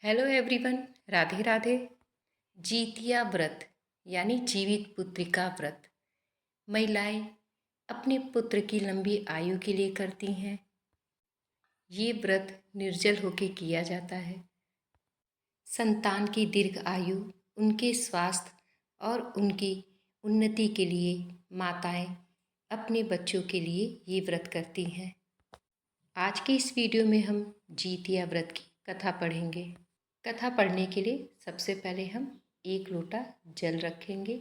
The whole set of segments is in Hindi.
Hello everyone. राधे राधे। जीतिया व्रत यानी जीवित पुत्रिका व्रत महिलाएं अपने पुत्र की लंबी आयु के लिए करती हैं। ये व्रत निर्जल होकर किया जाता है। संतान की दीर्घ आयु, उनके स्वास्थ्य और उनकी उन्नति के लिए माताएं अपने बच्चों के लिए ये व्रत करती हैं। आज के इस वीडियो में हम जीतिया व्रत की कथा पढ़ेंगे। कथा पढ़ने के लिए सबसे पहले हम एक लोटा जल रखेंगे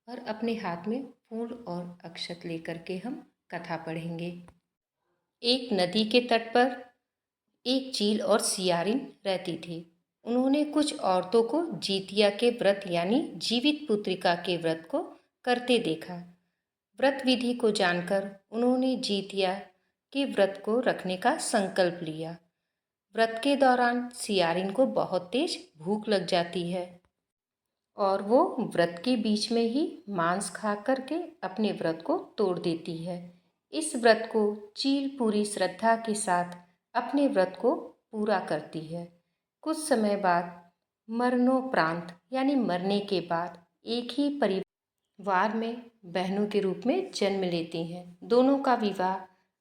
और अपने हाथ में फूल और अक्षत लेकर के हम कथा पढ़ेंगे। एक नदी के तट पर एक चील और सियारिन रहती थी। उन्होंने कुछ औरतों को जीतिया के व्रत यानी जीवित पुत्रिका के व्रत को करते देखा। व्रत विधि को जानकर उन्होंने जीतिया के व्रत को रखने का संकल्प लिया। व्रत के दौरान सियारिन को बहुत तेज भूख लग जाती है और वो व्रत के बीच में ही मांस खा करके अपने व्रत को तोड़ देती है। इस व्रत को चील पूरी श्रद्धा के साथ अपने व्रत को पूरा करती है। कुछ समय बाद मरणोपरांत यानी मरने के बाद एक ही परिवार में बहनों के रूप में जन्म लेती हैं। दोनों का विवाह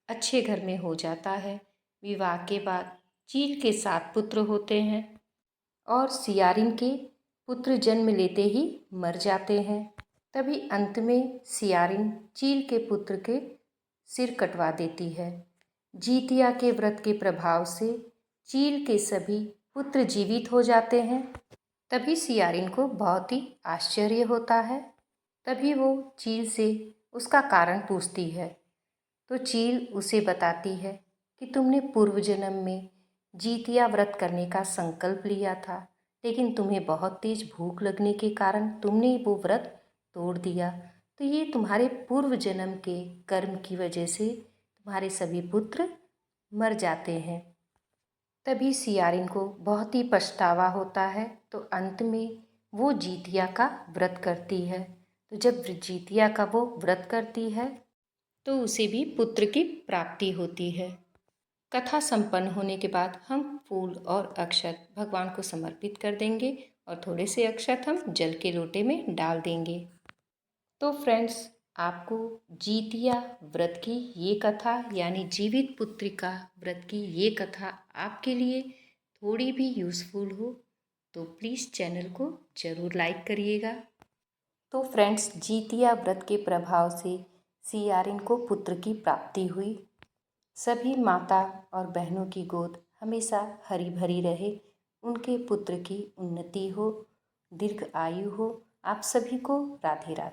अच्छे घर में हो जाता है। विवाह के बाद चील के 7 पुत्र होते हैं और सियारिन के पुत्र जन्म लेते ही मर जाते हैं। तभी अंत में सियारिन चील के पुत्र के सिर कटवा देती है। जीतिया के व्रत के प्रभाव से चील के सभी पुत्र जीवित हो जाते हैं। तभी सियारिन को बहुत ही आश्चर्य होता है। तभी वो चील से उसका कारण पूछती है तो चील उसे बताती है कि तुमने पूर्व जन्म में जीतिया व्रत करने का संकल्प लिया था, लेकिन तुम्हें बहुत तेज भूख लगने के कारण तुमने वो व्रत तोड़ दिया। तो ये तुम्हारे पूर्व जन्म के कर्म की वजह से तुम्हारे सभी पुत्र मर जाते हैं। तभी सियारिन को बहुत ही पछतावा होता है। तो अंत में वो जीतिया का व्रत करती है। तो जब जीतिया का वो व्रत करती है तो उसे भी पुत्र की प्राप्ति होती है। कथा संपन्न होने के बाद हम फूल और अक्षत भगवान को समर्पित कर देंगे और थोड़े से अक्षत हम जल के लोटे में डाल देंगे। तो फ्रेंड्स, आपको जीतिया व्रत की ये कथा यानी जीवित पुत्रिका व्रत की ये कथा आपके लिए थोड़ी भी यूज़फुल हो तो प्लीज़ चैनल को ज़रूर लाइक करिएगा। तो फ्रेंड्स, जीतिया व्रत के प्रभाव से सियारिन को पुत्र की प्राप्ति हुई। सभी माता और बहनों की गोद हमेशा हरी भरी रहे, उनके पुत्र की उन्नति हो, दीर्घ आयु हो। आप सभी को राधे राधे।